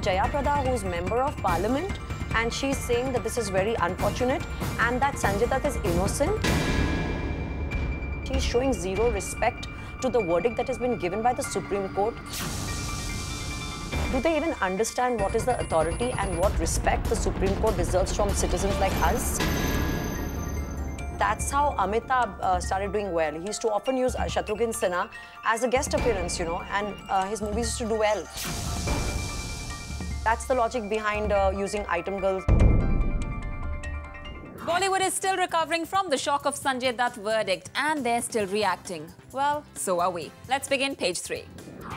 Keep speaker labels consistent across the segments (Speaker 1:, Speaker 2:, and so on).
Speaker 1: Jaya Prada, who's member of parliament, and she's saying that this is very unfortunate and that Sanjay Dutt is innocent. She's showing zero respect to the verdict that has been given by the Supreme Court. Do they even understand what is the authority and what respect the Supreme Court deserves from citizens like us? That's how Amitabh started doing well. He used to often use Shatrughan Sinha as a guest appearance, you know, and his movies used to do well. That's the logic behind using item girls.
Speaker 2: Bollywood is still recovering from the shock of Sanjay Dutt's verdict and they're still reacting. Well, so are we. Let's begin page 3.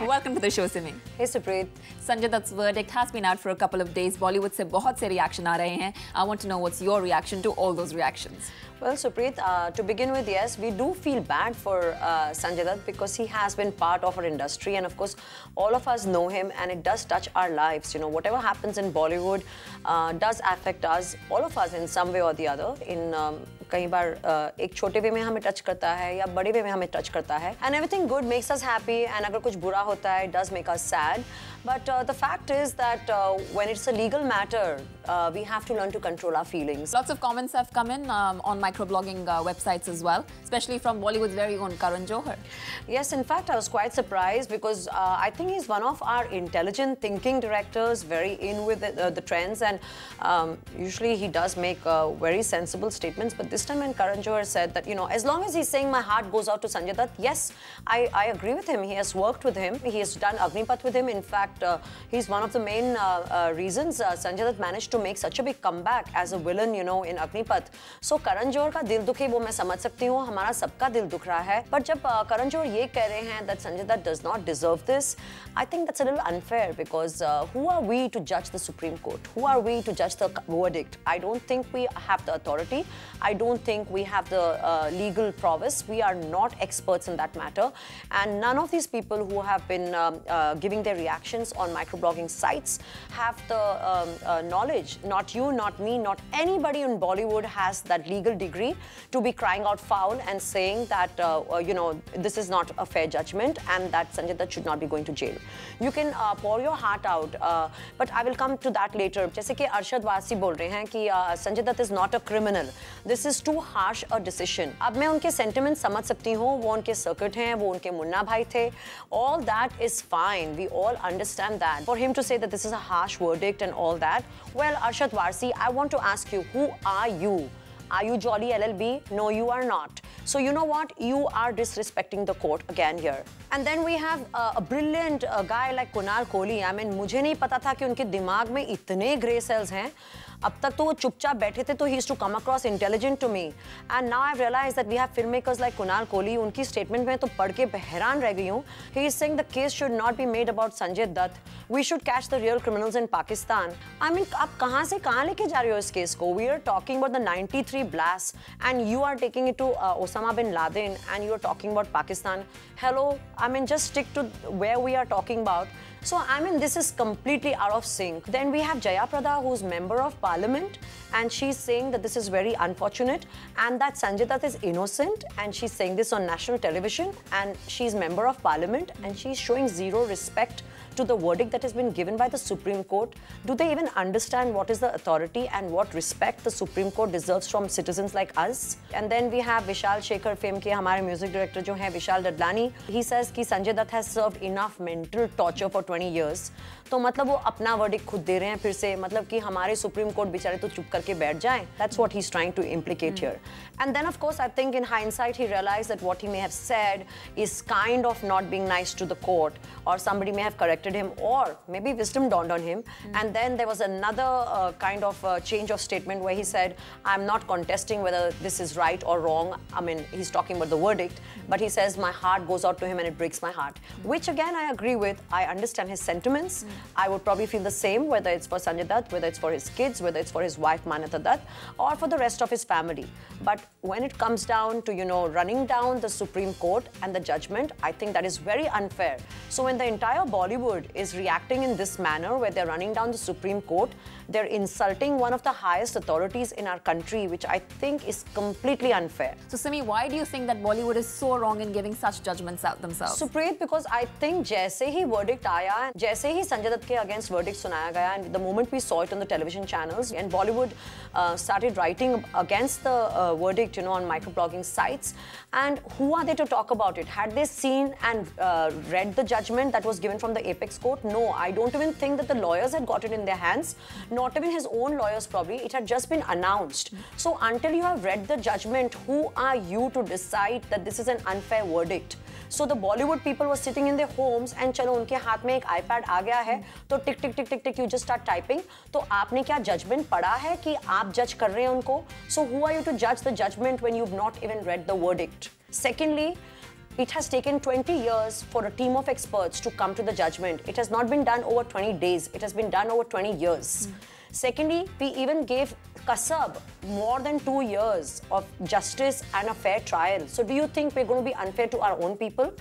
Speaker 2: Welcome to the show, Simi.
Speaker 1: Hey, Supreet.
Speaker 2: Sanjay Dutt's verdict has been out for a couple of days. Bollywood से बहुत से reaction आ रहे हैं. I want to know what's your reaction to all those reactions.
Speaker 1: Well, Supreet, to begin with, yes, we do feel bad for Sanjay Dutt because he has been part of our industry, and of course, all of us know him, and it does touch our lives. You know, whatever happens in Bollywood does affect us, all of us, in some way or the other. In कई बार एक छोटे वे में हमें touch करता है या बड़े वे में हमें टच करता है. And everything good makes us happy, and अगर कुछ बुरा होता है, it does make us sad. But the fact is that when it's a legal matter, we have to learn to control our feelings.
Speaker 2: Lots of comments have come in on microblogging websites as well, especially from Bollywood's very own Karan Johar.
Speaker 1: Yes, in fact, I was quite surprised because I think he's one of our intelligent thinking directors, very in with the trends, and usually he does make very sensible statements. But this time when Karan Johar said that, you know, as long as he's saying my heart goes out to Sanjay Dutt, yes, I agree with him. He has worked with him. He has done Agnipath with him. In fact, he's one of the main reasons Sanjay Dutt managed to make such a big comeback as a villain, you know, in Agnipath. So Karan Johar का दिल दुखे वो मैं समझ सकती हूँ, हमारा सबका दिल दुख रहा है. But जब Karan Johar ये कह रहे हैं that Sanjay Dutt does not deserve this, I think that's a little unfair because who are we to judge the Supreme Court? Who are we to judge the verdict? I don't think we have the authority. I don't think we have the legal prowess. We are not experts in that matter. And none of these people who have been giving their reactions on microblogging sites have the knowledge. Not you, not me, not anybody in Bollywood has that legal degree to be crying out foul and saying that, you know, this is not a fair judgment and that Sanjay Dutt should not be going to jail. You can pour your heart out, but I will come to that later. जैसे कि अरशद वारसी बोल रहे हैं कि Sanjay Dutt is not a criminal. This is too harsh a decision. अब मैं उनके sentiments समझ सकती हूँ. वो उनके circuit हैं, वो उनके मुन्ना भाई थे. All that is fine. We all understand that. For him to say that this is a harsh verdict and all that, well, Arshad Warsi, I want to ask you, who are you? Are you Jolly LLB? No, you are not. So you know what? You are disrespecting the court again here. And then we have a brilliant guy like Kunal Kohli. I mean, मुझे नहीं पता था कि उनके दिमाग में इतने grey cells हैं. अब तक तो वो चुपचाप बैठे थे तो he used to come across intelligent to me. And now I've realized that we have filmmakers like Kunal Kohli. उनकी statement में तो पढ़ के हैरान रह गई हूँ. He is saying the case should not be made about Sanjay Dutt. We should catch the real criminals in Pakistan. I mean, आप कहाँ से कहाँ लेके जा रहे हो इस केस को? We are talking about the 93 blasts and you are taking it to Osama bin Laden and you are talking about Pakistan. Hello, I mean, just stick to where we are talking about. So, I mean, this is completely out of sync. Then we have Jaya Prada, who's member of parliament, and she's saying that this is very unfortunate and that Sanjay Dutt is innocent, and she's saying this on national television, and she's member of parliament, and she's showing zero respect to the verdict that has been given by the Supreme Court. Do they even understand what is the authority and what respect the Supreme Court deserves from citizens like us? And then we have Vishal Shekhar, fame के हमारे music director जो हैं Vishal Dadlani. He says कि Sanjay Dutt has served enough mental torture for 20 years. तो मतलब वो अपना verdict खुद दे रहे हैं फिर से, मतलब कि हमारे सुप्रीम कोर्ट बेचारे तो चुप करके बैठ जाएं. That's what he's trying to implicate here. And then of course I think in hindsight he realized that what he may have said is kind of not being nice to the court, or somebody may have corrected him, or maybe wisdom dawned on him. And then there was another kind of change of statement where he said, I'm not contesting whether this is right or wrong. I mean, he's talking about the verdict, but he says my heart goes out to him and it breaks my heart, which again I agree with. I understand his sentiments. I would probably feel the same, whether it's for Sanjay Dutt, whether it's for his kids, whether it's for his wife Manyata Dutt, or for the rest of his family. But when it comes down to, you know, running down the Supreme Court and the judgment, I think that is very unfair. So when the entire Bollywood Bollywood is reacting in this manner, where they're running down the Supreme Court, they're insulting one of the highest authorities in our country, which I think is completely unfair.
Speaker 2: So Simi, why do you think that Bollywood is so wrong in giving such judgments out themselves?
Speaker 1: Supreet, because I think जैसे ही verdict आया, जैसे ही संजय दत्त के against verdict सुनाया गया, and the moment we saw it on the television channels, and Bollywood started writing against the verdict, on microblogging sites, and who are they to talk about it? Had they seen and read the judgment that was given from the apex court? No, I don't even think that the lawyers had got it in their hands, not even his own lawyers probably. It had just been announced. So until you have read the judgment, who are you to decide that this is an unfair verdict? So the Bollywood people were sitting in their homes and चलो उनके हाथ में एक iPad आ गया है तो टिक टिक टिक टिक टिक you just start typing. तो आपने क्या judgment पढ़ा है कि आप judge कर रहे हैं उनको? So who are you to judge the judgment when you've not even read the verdict? Secondly, it has taken 20 years for a team of experts to come to the judgment. It has not been done over 20 days. It has been done over 20 years. Secondly, we even gave Kasab more than 2 years of justice and a fair trial. So do you think we're going to be unfair to our own people?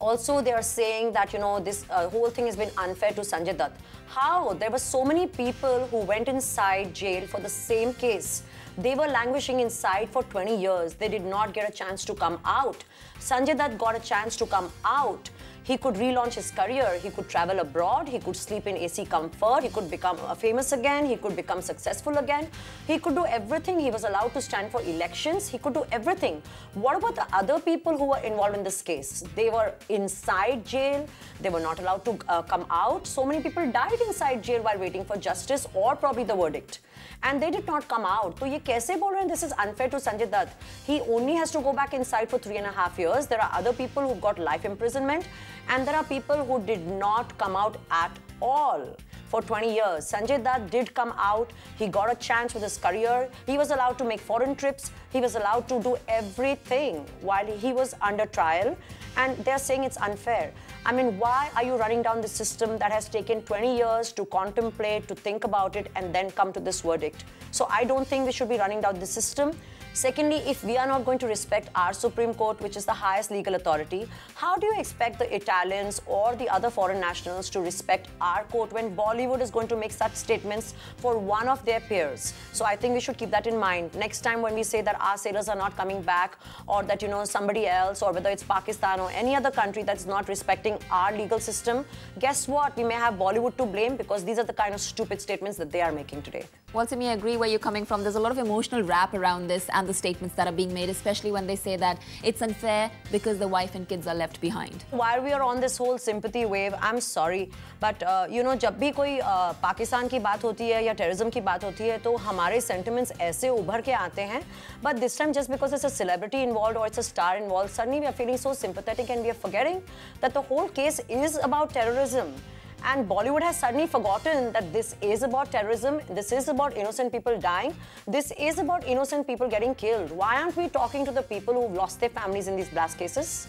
Speaker 1: Also, they are saying that, this whole thing has been unfair to Sanjay Dutt. How? There were so many people who went inside jail for the same case. They were languishing inside for 20 years. They did not get a chance to come out. Sanjay Dutt got a chance to come out. He could relaunch his career. He could travel abroad. He could sleep in AC comfort. He could become famous again. He could become successful again. He could do everything. He was allowed to stand for elections. He could do everything. What about the other people who were involved in this case? They were inside jail. They were not allowed to come out. So many people died inside jail while waiting for justice or probably the verdict. And they did not come out. So, ये कैसे बोल रहे हैं? This is unfair to Sanjay Dutt. He only has to go back inside for 3.5 years. There are other people who got life imprisonment, and there are people who did not come out at all for 20 years. Sanjay Dutt did come out. He got a chance with his career. He was allowed to make foreign trips. He was allowed to do everything while he was under trial. And they're saying it's unfair. I mean, why are you running down the system that has taken 20 years to contemplate, to think about it, and then come to this verdict? So I don't think we should be running down the system. Secondly, if we are not going to respect our Supreme Court, which is the highest legal authority, how do you expect the Italians or the other foreign nationals to respect our court when Bollywood is going to make such statements for one of their peers? So I think we should keep that in mind. Next time when we say that our sailors are not coming back, or that, somebody else, or whether it's Pakistan or any other country that's not respecting our legal system, guess what? We may have Bollywood to blame, because these are the kind of stupid statements that they are making today.
Speaker 2: Well, Simi, I agree where you're coming from. There's a lot of emotional rap around this and the statements that are being made, especially when they say that it's unfair because the wife and kids are left behind.
Speaker 1: While we are on this whole sympathy wave, I'm sorry, but जब भी कोई पाकिस्तान की बात होती है या terrorism की बात होती है, तो हमारे sentiments ऐसे उभर के आते हैं. But this time, just because it's a celebrity involved or it's a star involved, suddenly we are feeling so sympathetic and we are forgetting that the whole case is about terrorism. And Bollywood has suddenly forgotten that this is about terrorism, this is about innocent people dying, this is about innocent people getting killed. Why aren't we talking to the people who've lost their families in these blast cases?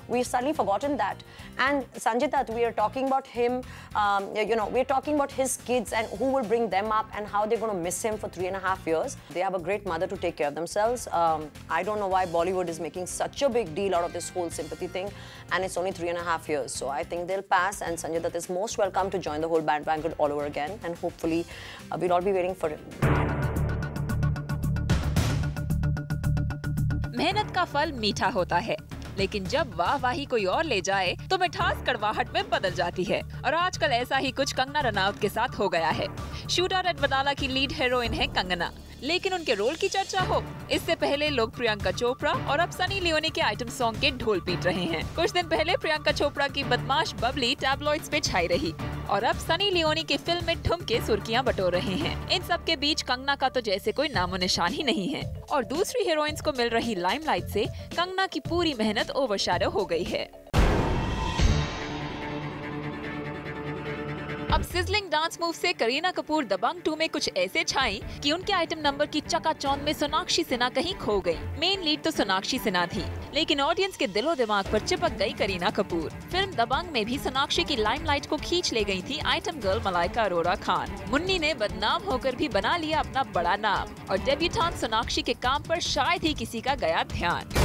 Speaker 1: We've suddenly forgotten that. And Sanjay Dutt, we are talking about him, we're talking about his kids and who will bring them up and how they're going to miss him for 3.5 years. They have a great mother to take care of themselves. I don't know why Bollywood is making such a big deal out of this whole sympathy thing, and it's only 3.5 years. So I think they'll pass, and Sanjay Dutt is most welcome to join the whole bandwagon all over again, and hopefully we'll all be waiting for him.
Speaker 3: मेहनत का फल मीठा होता है, लेकिन जब वाहवाही कोई और ले जाए तो मिठास कड़वाहट में बदल जाती है। और आजकल ऐसा ही कुछ कंगना रनौत के साथ हो गया है। शूटर एट वडाला की लीड हीरोइन है कंगना, लेकिन उनके रोल की चर्चा हो, इससे पहले लोग प्रियंका चोपड़ा और अब सनी लियोनी के आइटम सॉन्ग के ढोल पीट रहे हैं। कुछ दिन पहले प्रियंका चोपड़ा की बदमाश बबली टैबलॉइड्स पे छाई रही, और अब सनी लियोनी की फिल्म में ठुमके सुर्खियां बटोर रहे हैं। इन सब के बीच कंगना का तो जैसे कोई नामो निशान ही नहीं है, और दूसरी हीरोइंस को मिल रही लाइमलाइट से कंगना की पूरी मेहनत ओवरशैडो हो गई है। अब सिजलिंग डांस मूव से करीना कपूर दबंग 2 में कुछ ऐसे छाई कि उनके आइटम नंबर की चकाचौंध में सोनाक्षी सिन्हा कहीं खो गई। मेन लीड तो सोनाक्षी सिन्हा थी, लेकिन ऑडियंस के दिलो दिमाग पर चिपक गई करीना कपूर। फिल्म दबंग में भी सोनाक्षी की लाइमलाइट को खींच ले गई थी आइटम गर्ल मलाइका अरोरा खान। मुन्नी ने बदनाम होकर भी बना लिया अपना बड़ा नाम, और डेब्यूटेंट सोनाक्षी के काम पर शायद ही किसी का गया ध्यान।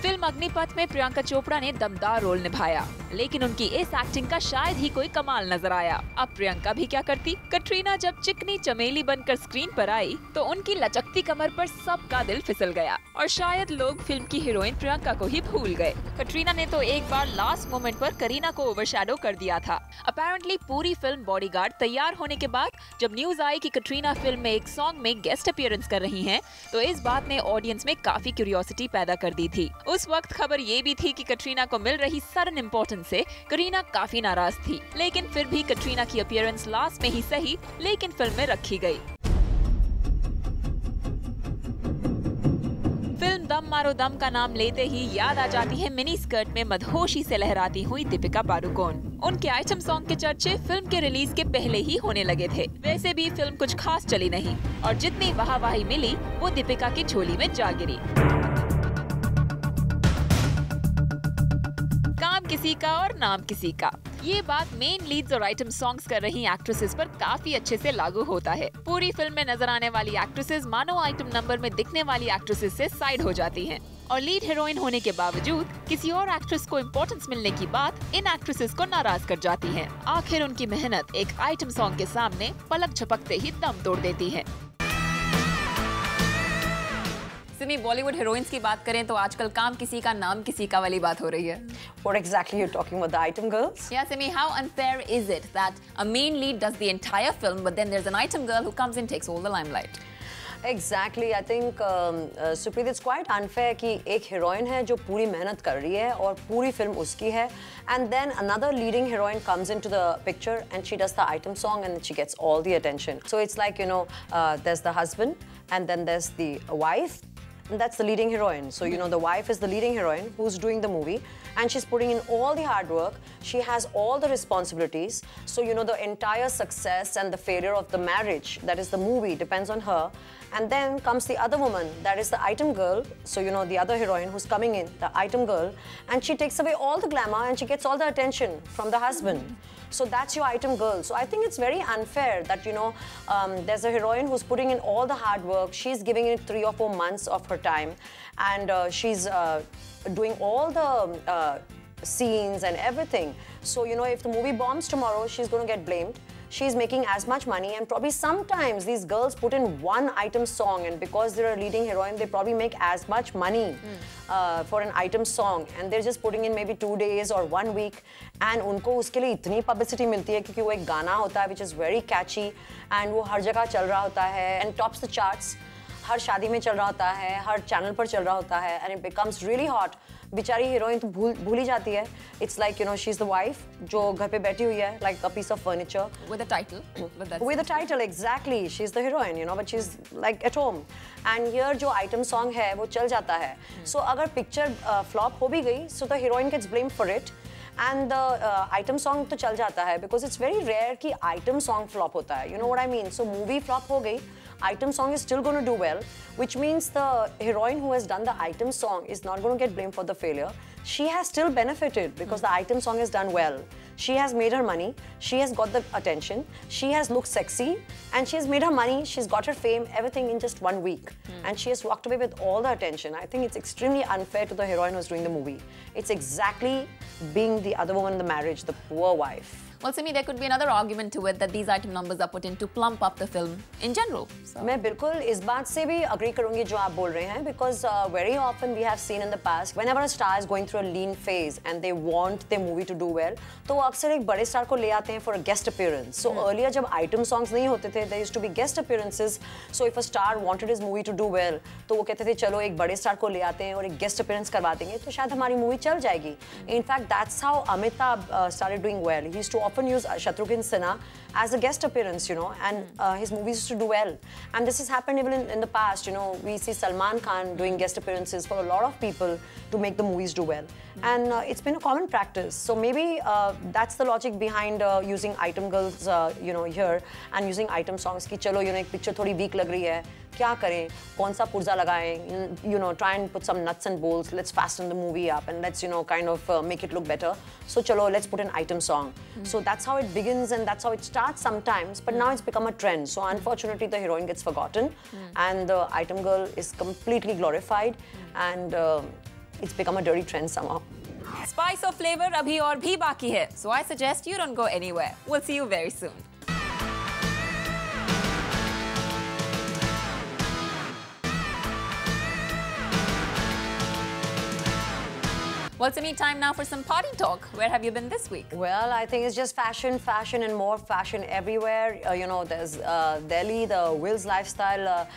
Speaker 3: फिल्म अग्निपथ में प्रियंका चोपड़ा ने दमदार रोल निभाया, लेकिन उनकी इस एक्टिंग का शायद ही कोई कमाल नजर आया। अब प्रियंका भी क्या करती? कटरीना जब चिकनी चमेली बनकर स्क्रीन पर आई तो उनकी लचकती कमर पर सबका दिल फिसल गया और शायद लोग फिल्म की हीरोइन प्रियंका को ही भूल गए। कटरीना ने तो एक बार लास्ट मोमेंट पर करीना को ओवरशैडो कर दिया था। अपेरेंटली पूरी फिल्म बॉडीगार्ड तैयार होने के बाद जब न्यूज आई कि कटरीना फिल्म में एक सॉन्ग में गेस्ट अपीयरेंस कर रही हैं, तो इस बात ने ऑडियंस में काफी क्यूरियोसिटी पैदा कर दी थी। उस वक्त खबर ये भी थी कि कटरीना को मिल रही सडन इम्पोर्टेंस से करीना काफी नाराज थी, लेकिन फिर भी कटरीना की अपीयरेंस लास्ट में ही सही लेकिन फिल्म में रखी गई। फिल्म दम मारो दम का नाम लेते ही याद आ जाती है मिनी स्कर्ट में मदहोशी से लहराती हुई दीपिका पादुकोण। उनके आइटम सॉन्ग के चर्चे फिल्म के रिलीज के पहले ही होने लगे थे। वैसे भी फिल्म कुछ खास चली नहीं और जितनी वाहवाही मिली वो दीपिका की झोली में जा गिरी। काम किसी का और नाम किसी का, ये बात मेन लीड्स और आइटम सॉन्ग्स कर रही एक्ट्रेसेस पर काफी अच्छे से लागू होता है। पूरी फिल्म में नजर आने वाली एक्ट्रेसेस मानो आइटम नंबर में दिखने वाली एक्ट्रेसेस से साइड हो जाती हैं और लीड हीरोइन होने के बावजूद किसी और एक्ट्रेस को इम्पोर्टेंस मिलने की बात इन एक्ट्रेसेस को नाराज कर जाती है। आखिर उनकी मेहनत एक आइटम सॉन्ग के सामने पलक झपकते ही दम तोड़ देती है।
Speaker 2: सिमी, बॉलीवुड हीरोइंस की बात करें तो आजकल काम किसी का नाम किसी का वाली बात हो रही है।
Speaker 1: What exactly you're talking about, the item girls?
Speaker 2: Yeah, Simi, how unfair is it that a main lead does the entire film, but then there's an item girl who comes and takes all the limelight?
Speaker 1: Exactly, I think Supreet, it's quite unfair कि एक heroine है जो पूरी मेहनत कर रही है और पूरी फिल्म उसकी है, and then another leading heroine comes into the picture and she does the item song and she gets all the attention. So it's like, you know, there's the husband and then there's the wife. And that's the leading heroine. So, you know, the wife is the leading heroine who's doing the movie and she's putting in all the hard work. She has all the responsibilities. So, you know, the entire success and the failure of the marriage, that is the movie, depends on her. And then comes the other woman, that is the item girl. So, you know, the other heroine who's coming in, the item girl, and she takes away all the glamour and she gets all the attention from the husband. So that's your item girl. So I think it's very unfair that, you know, there's a heroine who's putting in all the hard work. She's giving it 3 or 4 months of her time. And she's doing all the scenes and everything. So, you know, if the movie bombs tomorrow, she's going to get blamed. She's making as much money, and probably sometimes these girls put in one item song, and because they're a leading heroine, they probably make as much money for an item song, and they're just putting in maybe 2 days or 1 week, and उनको उसके लिए इतनी publicity मिलती है क्योंकि वो एक गाना होता है which is very catchy, and वो हर जगह चल रहा होता है and tops the charts. हर शादी में चल रहा होता है, हर चैनल पर चल रहा होता है, and it becomes really hot. बेचारी हीरोइन तो भूल ही जाती है. It's like, you know, she's the wife जो घर पे बैठी हुई है, like a piece of furniture.
Speaker 2: With a title.
Speaker 1: With a title, exactly. She's the heroine, you know, but she's like at home. And here जो item song है, वो चल जाता है. So अगर picture flop हो भी गई, so the heroine gets blamed for it. And the item song तो चल जाता है because it's very rare कि item song flop होता है. You know what I mean? So movie flop हो गई, item song is still going to do well, which means the heroine who has done the item song is not going to get blamed for the failure. She has still benefited because the item song is done well. She has made her money, she has got the attention, she has looked sexy, and she has made her money, she's got her fame, everything in just 1 week. And she has walked away with all the attention. I think it's extremely unfair to the heroine who's doing the movie. It's exactly being the other woman in the marriage, the poor wife.
Speaker 2: Well, Simi, there could be another argument to it that these item numbers are put in to plump up the film in general. So.
Speaker 1: मैं बिल्कुल इस बात से भी agree करूँगी जो आप बोल रहे हैं because very often we have seen in the past whenever a star is going through a lean phase and they want their movie to do well, तो वो अक्सर एक बड़े स्टार को ले आते हैं for a guest appearance. So earlier जब item songs नहीं होते थे, there used to be guest appearances. So if a star wanted his movie to do well, तो वो कहते थे चलो एक बड़े स्टार को ले आते हैं और एक guest appearance करवा देंगे तो शायद हमारी मूवी चल जाएगी. In fact, that's how Amitabh started doing well. He used to often use Shatrughan Sinha as a guest appearance, you know, and his movies used to do well. And this has happened even in the past, you know, we see Salman Khan doing guest appearances for a lot of people to make the movies do well. And it's been a common practice. So maybe that's the logic behind using item girls, you know, here and using item songs. Ki chalo, you know, ek picture thodi weak lag rahi hai. क्या करें, कौन सा पुर्जा लगाएं, you know, try and put some nuts and bolts, let's fasten the movie up and let's, you know, kind of make it look better. So chalo, let's put an item song. So that's how it begins and that's how it starts sometimes, but now it's become a trend. So unfortunately the heroine gets forgotten and the item girl is completely glorified and it's become a dirty trend somehow.
Speaker 2: Spice of flavor abhi aur bhi baki hai. So I suggest you don't go anywhere. We'll see you very soon. Well, Simi, time now for some party talk. Where have you been this week?
Speaker 1: Well, I think it's just fashion, fashion and more fashion everywhere. You know, there's Delhi, the Wills Lifestyle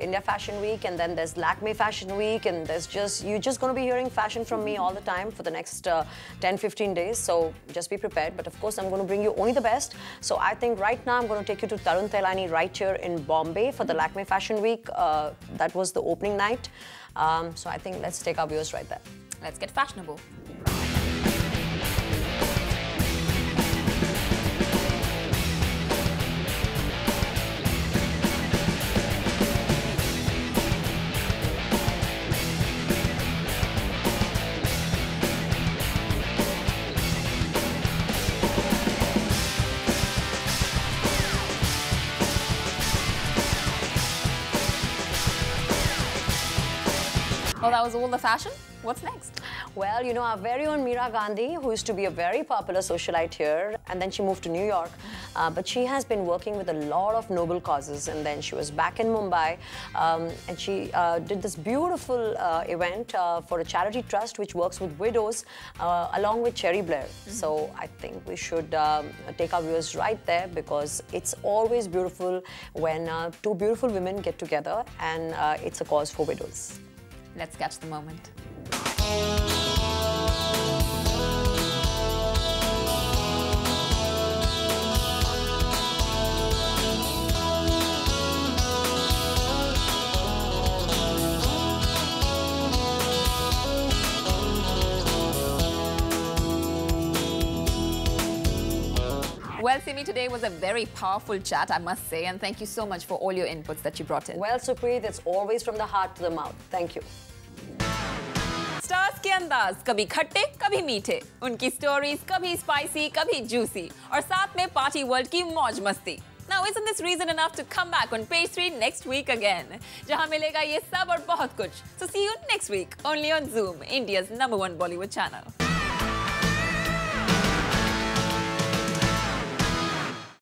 Speaker 1: India Fashion Week, and then there's Lakme Fashion Week, and you're just going to be hearing fashion from me all the time for the next 10-15 days. So just be prepared. But of course, I'm going to bring you only the best. So I think right now I'm going to take you to Tarun Tailani right here in Bombay for the Lakme Fashion Week. That was the opening night. So I think let's take our viewers right there.
Speaker 2: Let's get fashionable. Well, that was all the fashion. What's next?
Speaker 1: Well, you know, our very own Meera Gandhi, who used to be a very popular socialite here, and then she moved to New York. But she has been working with a lot of noble causes, and then she was back in Mumbai, and she did this beautiful event for a charity trust which works with widows, along with Cherry Blair. So I think we should take our viewers right there, because it's always beautiful when two beautiful women get together, and it's a cause for widows.
Speaker 2: Let's catch the moment. Well, Simi, today was a very powerful chat, I must say, and thank you so much for all your inputs that you brought in.
Speaker 1: Well, Supreet, it's always from the heart to the mouth. Thank you.
Speaker 2: Stars के अंदाज कभी खट्टे कभी मीठे, उनकी stories कभी spicy कभी juicy, और साथ में पार्टी वर्ल्ड की मौज मस्ती. Now, isn't this reason enough to come back on Page 3 next week again? जहां मिलेगा ये सब और बहुत कुछ. So see you next week only on Zoom, India's #1 Bollywood channel.